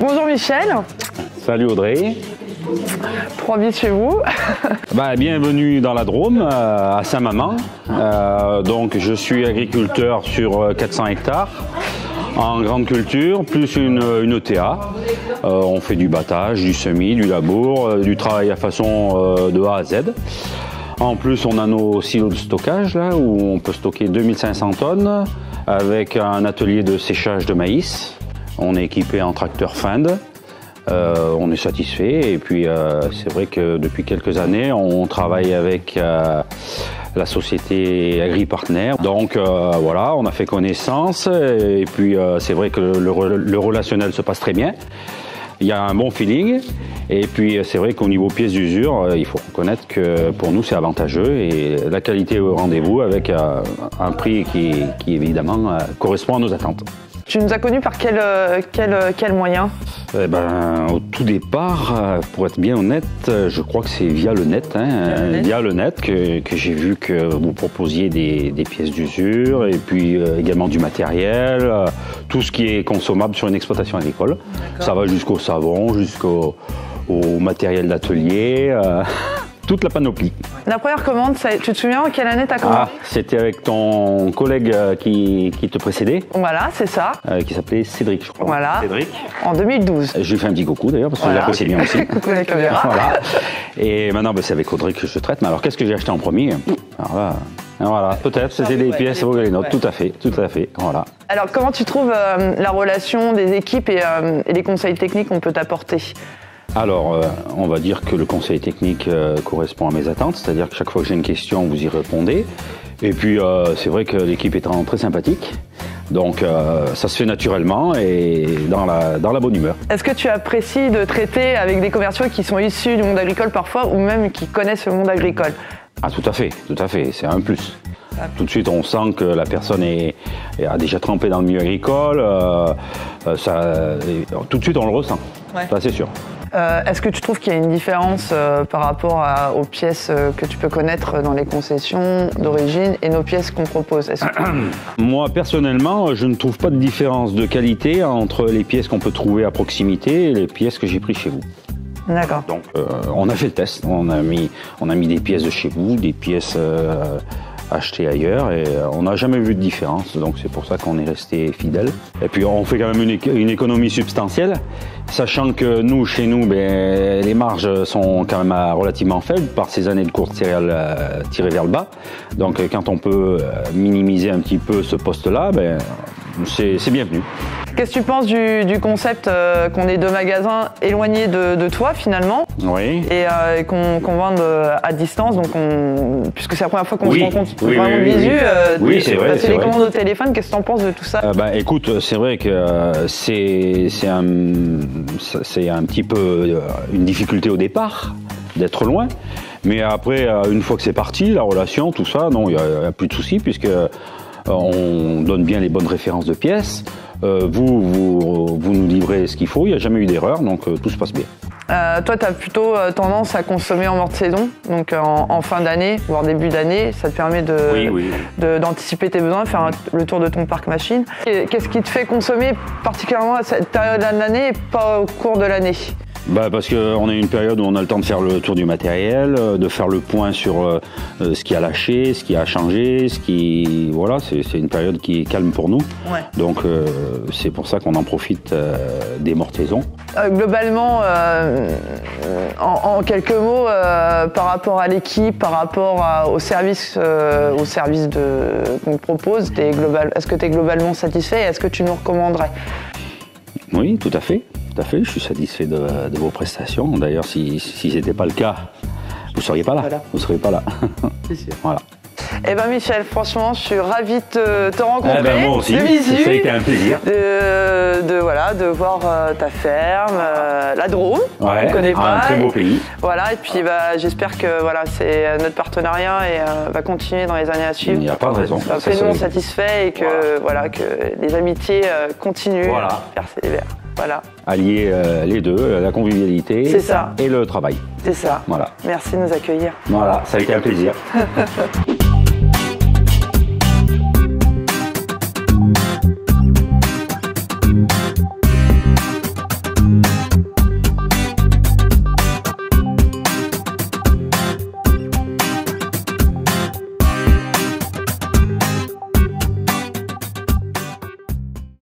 Bonjour Michel. Salut Audrey. 3 bits chez vous. Bienvenue dans la Drôme, à Saint-Maman. Donc je suis agriculteur sur 400 hectares en grande culture, plus une ETA. On fait du battage, du semis, du labour, du travail à façon de A à Z. En plus, on a nos silos de stockage là, où on peut stocker 2500 tonnes avec un atelier de séchage de maïs. On est équipé en tracteur Fend. On est satisfait et puis c'est vrai que depuis quelques années on travaille avec la société AgriPartner. Donc voilà, on a fait connaissance et puis c'est vrai que le relationnel se passe très bien. Il y a un bon feeling et puis c'est vrai qu'au niveau pièces d'usure, il faut reconnaître que pour nous c'est avantageux et la qualité est au rendez-vous avec un prix qui évidemment correspond à nos attentes. Tu nous as connus par quel moyen? Au tout départ, pour être bien honnête, je crois que c'est via le net, via le net que j'ai vu que vous proposiez des pièces d'usure et puis également du matériel, tout ce qui est consommable sur une exploitation agricole. Ça va jusqu'au savon, jusqu'au matériel d'atelier. Toute la panoplie. La première commande, tu te souviens en quelle année tu as commandé? C'était avec ton collègue qui te précédait. Voilà, c'est ça. Qui s'appelait Cédric, je crois. Voilà. Cédric. En 2012. Je lui fais un petit coucou d'ailleurs, parce que je l'apprécie bien aussi. Coucou les caméras. Voilà. Et maintenant, c'est avec Audrey que je traite. Mais alors, qu'est-ce que j'ai acheté en premier? Alors là, voilà, peut-être, c'était des pièces au Galenot. Tout à fait, voilà. Alors, comment tu trouves la relation des équipes et les conseils techniques qu'on peut t'apporter? Alors, on va dire que le conseil technique correspond à mes attentes, c'est-à-dire que chaque fois que j'ai une question, vous y répondez. Et puis, c'est vrai que l'équipe est très sympathique, donc ça se fait naturellement et dans la bonne humeur. Est-ce que tu apprécies de traiter avec des commerciaux qui sont issus du monde agricole parfois, ou même qui connaissent le monde agricole? Ah, tout à fait, c'est un plus. Tout de suite, on sent que la personne a déjà trempé dans le milieu agricole, tout de suite, on le ressent, ça c'est sûr. Est-ce que tu trouves qu'il y a une différence par rapport aux pièces que tu peux connaître dans les concessions d'origine et nos pièces qu'on propose? Moi, personnellement, je ne trouve pas de différence de qualité entre les pièces qu'on peut trouver à proximité et les pièces que j'ai prises chez vous. D'accord. Donc, on a fait le test. On a mis des pièces de chez vous, des pièces achetées ailleurs et on n'a jamais vu de différence. Donc, c'est pour ça qu'on est resté fidèle. Et puis, on fait quand même une économie substantielle, sachant que nous, chez nous, les marges sont quand même relativement faibles par ces années de courte céréales tirées vers le bas. Donc, quand on peut minimiser un petit peu ce poste-là, c'est bienvenu. Qu'est-ce que tu penses du concept qu'on ait 2 magasins éloignés de toi finalement? Oui. Et qu'on vende à distance, donc puisque c'est la première fois qu'on se rencontre vraiment visu. Oui, c'est vrai. Passer les commandes au téléphone, qu'est-ce que tu en penses de tout ça? Écoute, c'est vrai que c'est un petit peu une difficulté au départ d'être loin. Mais après, une fois que c'est parti, la relation, tout ça, non, il n'y a plus de souci puisque on donne bien les bonnes références de pièces. Vous nous livrez ce qu'il faut, il n'y a jamais eu d'erreur, donc tout se passe bien. Toi, tu as plutôt tendance à consommer en morte saison, donc en fin d'année, voire début d'année. Ça te permet d'anticiper tes besoins, faire le tour de ton parc machine. Qu'est-ce qui te fait consommer particulièrement à cette période-là de l'année et pas au cours de l'année? Parce qu'on a une période où on a le temps de faire le tour du matériel, de faire le point sur ce qui a lâché, ce qui a changé, voilà, c'est une période qui est calme pour nous. Ouais. Donc c'est pour ça qu'on en profite des mortaisons. Globalement, en quelques mots, par rapport à l'équipe, par rapport au service qu'on propose, est-ce que tu es globalement satisfait et est-ce que tu nous recommanderais? Oui, tout à fait. Je suis satisfait de vos prestations. D'ailleurs, si ce n'était pas le cas, vous ne seriez pas là. Voilà. Vous ne seriez pas là. C'est sûr. Voilà. Eh bien Michel, franchement, je suis ravie de te rencontrer. Moi aussi, ça a été un plaisir. De voir ta ferme, la Drôme, on ne connaît pas. Un très beau pays. Voilà, et puis j'espère que c'est notre partenariat va continuer dans les années à suivre. Il n'y a pas de raison. Pleinement satisfait et que, que les amitiés continuent à persévérer. Voilà. Allier les deux, la convivialité et le travail. C'est ça. Voilà. Merci de nous accueillir. Voilà, ça a été un plaisir.